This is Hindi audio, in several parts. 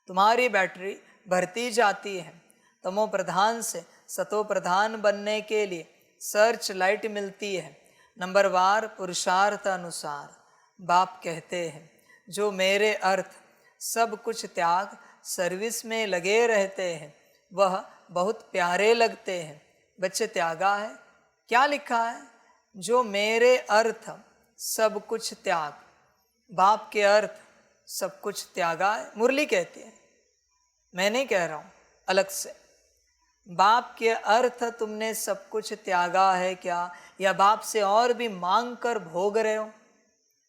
तुम्हारी बैटरी बढ़ती जाती है। तमो प्रधान से सतो प्रधान बनने के लिए सर्च लाइट मिलती है। नंबरवार पुरुषार्थ अनुसार बाप कहते हैं, जो मेरे अर्थ सब कुछ त्याग सर्विस में लगे रहते हैं वह बहुत प्यारे लगते हैं। बच्चे त्यागा है, क्या लिखा है? जो मेरे अर्थ सब कुछ त्याग, बाप के अर्थ सब कुछ त्यागा है। मुरली कहती है, मैं नहीं कह रहा हूँ, अलग से। बाप के अर्थ तुमने सब कुछ त्यागा है क्या, या बाप से और भी मांग कर भोग रहे हो?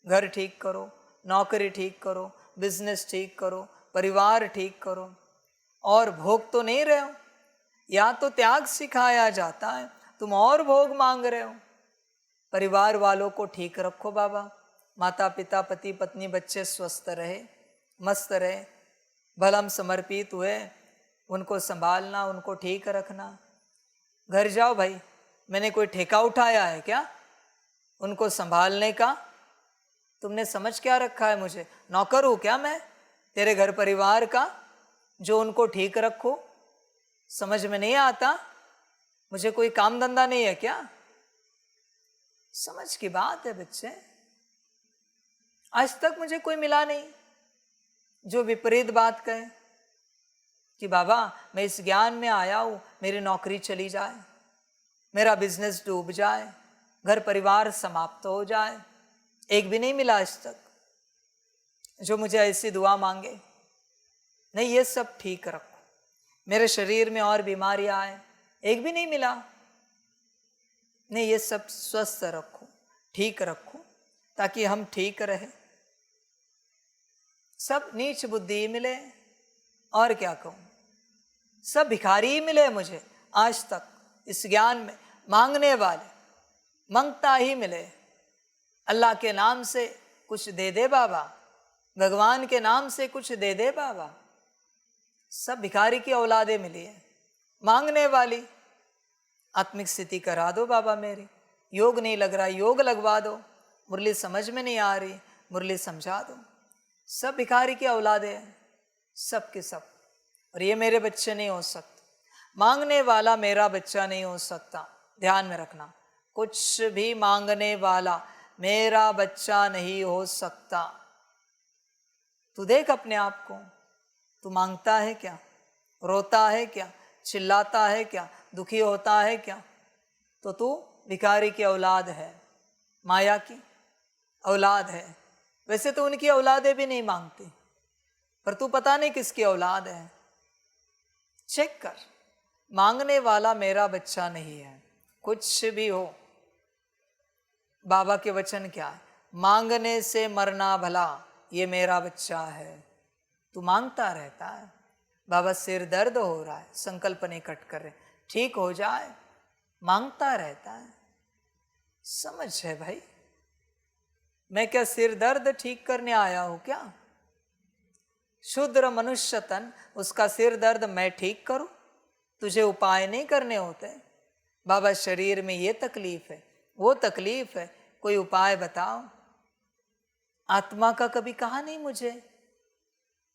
घर ठीक करो, नौकरी ठीक करो, बिजनेस ठीक करो, परिवार ठीक करो, और भोग तो नहीं रहे हो। या तो त्याग सिखाया जाता है, तुम और भोग मांग रहे हो। परिवार वालों को ठीक रखो बाबा, माता पिता पति पत्नी बच्चे स्वस्थ रहे, मस्त रहे, भलम समर्पित हुए, उनको संभालना, उनको ठीक रखना। घर जाओ भाई, मैंने कोई ठेका उठाया है क्या उनको संभालने का? तुमने समझ क्या रखा है मुझे? नौकर हूँ क्या मैं तेरे घर परिवार का, जो उनको ठीक रखो? समझ में नहीं आता? मुझे कोई काम धंधा नहीं है क्या? समझ की बात है बच्चे। आज तक मुझे कोई मिला नहीं जो विपरीत बात कहे कि बाबा मैं इस ज्ञान में आया हूं, मेरी नौकरी चली जाए, मेरा बिजनेस डूब जाए, घर परिवार समाप्त हो जाए। एक भी नहीं मिला आज तक जो मुझे ऐसी दुआ मांगे। नहीं, ये सब ठीक रखो, मेरे शरीर में और बीमारियां आए, एक भी नहीं मिला। नहीं, ये सब स्वस्थ रखो, ठीक रखो, ताकि हम ठीक रहे। सब नीच बुद्धि मिले, और क्या कहूं, सब भिखारी मिले मुझे आज तक इस ज्ञान में। मांगने वाले, मांगता ही मिले। अल्लाह के नाम से कुछ दे दे बाबा, भगवान के नाम से कुछ दे दे बाबा। सब भिखारी की औलादे मिली है, मांगने वाली। आत्मिक स्थिति करा दो बाबा मेरी, योग नहीं लग रहा, योग लगवा दो, मुरली समझ में नहीं आ रही, मुरली समझा दो। सब भिखारी की औलादे हैं, सब के सब। और ये मेरे बच्चे नहीं हो सकते, मांगने वाला मेरा बच्चा नहीं हो सकता। ध्यान में रखना, कुछ भी मांगने वाला मेरा बच्चा नहीं हो सकता। तू देख अपने आप को, तू मांगता है क्या, रोता है क्या, चिल्लाता है क्या, दुखी होता है क्या? तो तू भिखारी की औलाद है, माया की औलाद है। वैसे तो उनकी औलादें भी नहीं मांगती, पर तू पता नहीं किसकी औलाद है। चेक कर, मांगने वाला मेरा बच्चा नहीं है। कुछ भी हो, बाबा के वचन क्या है? मांगने से मरना भला, ये मेरा बच्चा है। तू मांगता रहता है, बाबा सिर दर्द हो रहा है, संकल्प नहीं कट कर रहे, ठीक हो जाए, मांगता रहता है। समझ है भाई, मैं क्या सिर दर्द ठीक करने आया हूं क्या? शूद्र मनुष्य तन, उसका सिर दर्द मैं ठीक करूं? तुझे उपाय नहीं करने होते? बाबा शरीर में ये तकलीफ है, वो तकलीफ है, कोई उपाय बताओ। आत्मा का कभी कहा नहीं मुझे,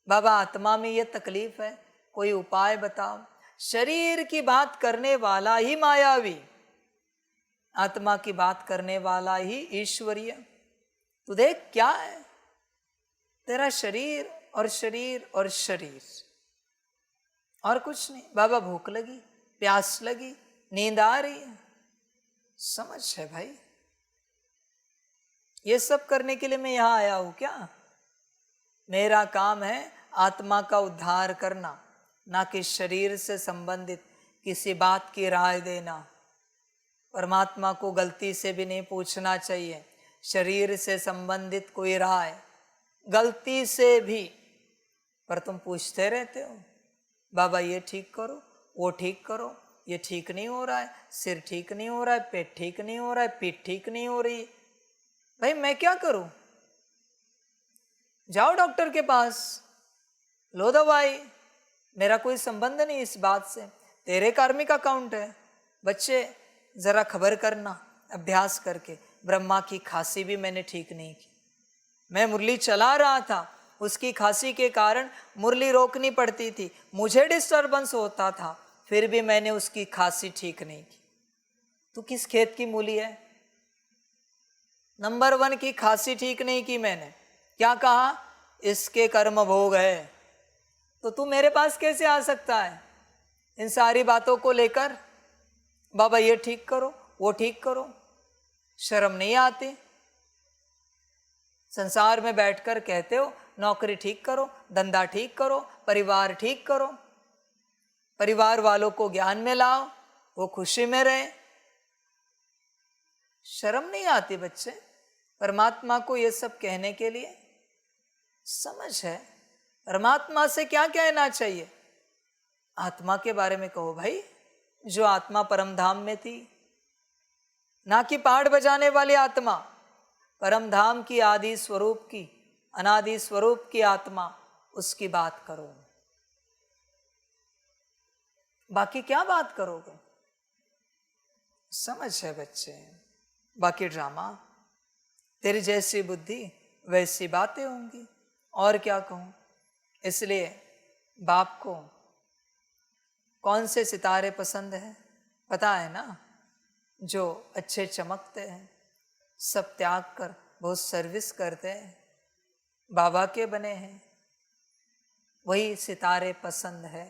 बाबा आत्मा में ये तकलीफ है, कोई उपाय बताओ। शरीर की बात करने वाला ही मायावी, आत्मा की बात करने वाला ही ईश्वरीय। तू देख क्या है तेरा शरीर और शरीर और शरीर, और कुछ नहीं। बाबा भूख लगी, प्यास लगी, नींद आ रही है, समझ है भाई? ये सब करने के लिए मैं यहां आया हूं क्या? मेरा काम है आत्मा का उद्धार करना, ना कि शरीर से संबंधित किसी बात की राय देना। परमात्मा को गलती से भी नहीं पूछना चाहिए शरीर से संबंधित कोई राय, गलती से भी। पर तुम पूछते रहते हो, बाबा ये ठीक करो, वो ठीक करो, ये ठीक नहीं हो रहा है, सिर ठीक नहीं हो रहा है, पेट ठीक नहीं हो रहा है, पीठ ठीक नहीं हो रही। भाई मैं क्या करूं? जाओ डॉक्टर के पास, लो दवाई, मेरा कोई संबंध नहीं इस बात से। तेरे कार्मिक अकाउंट है। बच्चे जरा खबर करना, अभ्यास करके। ब्रह्मा की खांसी भी मैंने ठीक नहीं की। मैं मुरली चला रहा था, उसकी खांसी के कारण मुरली रोकनी पड़ती थी, मुझे डिस्टर्बेंस होता था, फिर भी मैंने उसकी खांसी ठीक नहीं की। तू किस खेत की मूली है? नंबर 1 की खांसी ठीक नहीं की मैंने, क्या कहा? इसके कर्म भोग है। तो तू मेरे पास कैसे आ सकता है इन सारी बातों को लेकर? बाबा ये ठीक करो, वो ठीक करो, शर्म नहीं आती? संसार में बैठकर कहते हो नौकरी ठीक करो, धंधा ठीक करो, परिवार ठीक करो, परिवार वालों को ज्ञान में लाओ, वो खुशी में रहे। शर्म नहीं आती बच्चे परमात्मा को ये सब कहने के लिए? समझ है परमात्मा से क्या कहना चाहिए? आत्मा के बारे में कहो भाई, जो आत्मा परम धाम में थी, ना कि पहाड़ बजाने वाली आत्मा, परम धाम की आदि स्वरूप की, अनादि स्वरूप की आत्मा, उसकी बात करो। बाकी क्या बात करोगे? समझ है बच्चे? बाकी ड्रामा, तेरी जैसी बुद्धि वैसी बातें होंगी, और क्या कहूं। इसलिए बाप को कौन से सितारे पसंद है पता है ना? जो अच्छे चमकते हैं, सब त्याग कर बहुत सर्विस करते हैं, बाबा के बने हैं, वही सितारे पसंद है।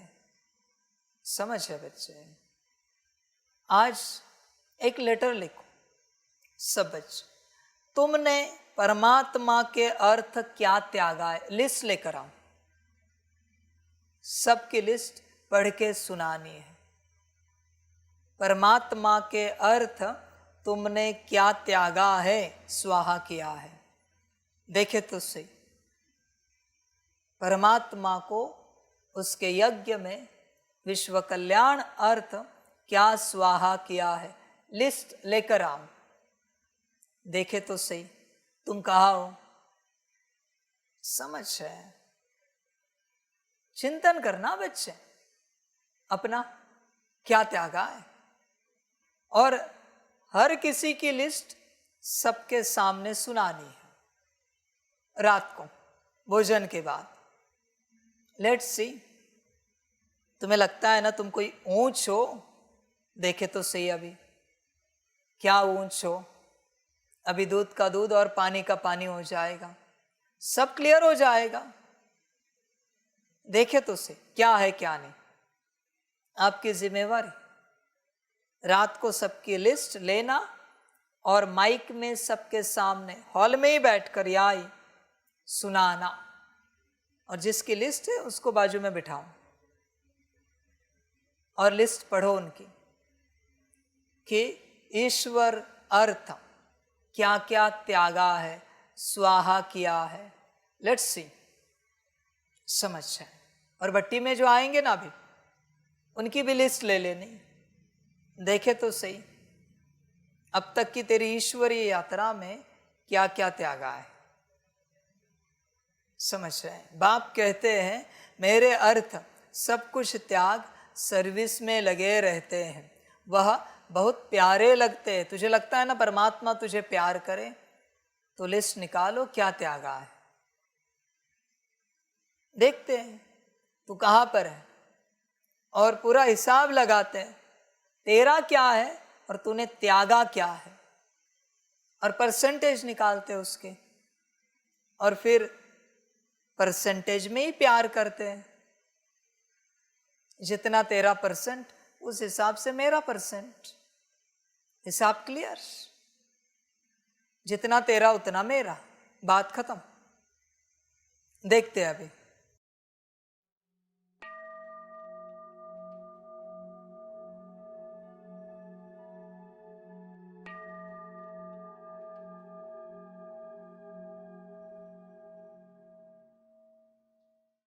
समझ है बच्चे? आज एक लेटर लिखो सब बच्चे, तुमने परमात्मा के अर्थ क्या त्यागा है, लिस्ट लेकर आओ, सबकी लिस्ट पढ़ के सुनानी है। परमात्मा के अर्थ तुमने क्या त्यागा है, स्वाहा किया है। देखे तो सही, परमात्मा को उसके यज्ञ में विश्व कल्याण अर्थ क्या स्वाहा किया है, लिस्ट लेकर आओ। देखे तो सही, तुम कहाँ हो? समझ है? चिंतन करना बच्चे, अपना क्या त्यागा है, और हर किसी की लिस्ट सबके सामने सुनानी है रात को भोजन के बाद। लेट्स सी, तुम्हें लगता है ना तुम कोई ऊंच हो? देखे तो सही, अभी क्या ऊंच हो? अभी दूध का दूध और पानी का पानी हो जाएगा, सब क्लियर हो जाएगा। देखे तो सही क्या है क्या नहीं, आपकी जिम्मेवारी रात को सबकी लिस्ट लेना और माइक में सबके सामने हॉल में ही बैठकर याई सुनाना, और जिसकी लिस्ट है उसको बाजू में बिठाओ और लिस्ट पढ़ो उनकी कि ईश्वर अर्थ क्या क्या त्यागा है, स्वाहा किया है। लेट्स सी, समझ है? और भट्टी में जो आएंगे ना अभी, उनकी भी लिस्ट ले लेनी। देखे तो सही अब तक की तेरी ईश्वरीय यात्रा में क्या क्या त्यागा है। समझ रहे? बाप कहते हैं मेरे अर्थ सब कुछ त्याग सर्विस में लगे रहते हैं, वह बहुत प्यारे लगते हैं। तुझे लगता है ना परमात्मा तुझे प्यार करे, तो लिस्ट निकालो क्या त्यागा है, देखते हैं तू कहाँ पर है, और पूरा हिसाब लगाते हैं तेरा क्या है और तूने त्यागा क्या है, और परसेंटेज निकालते हैं उसके, और फिर परसेंटेज में ही प्यार करते हैं। जितना तेरा परसेंट उस हिसाब से मेरा परसेंट, हिसाब क्लियर। जितना तेरा उतना मेरा, बात खत्म। देखते हैं अभी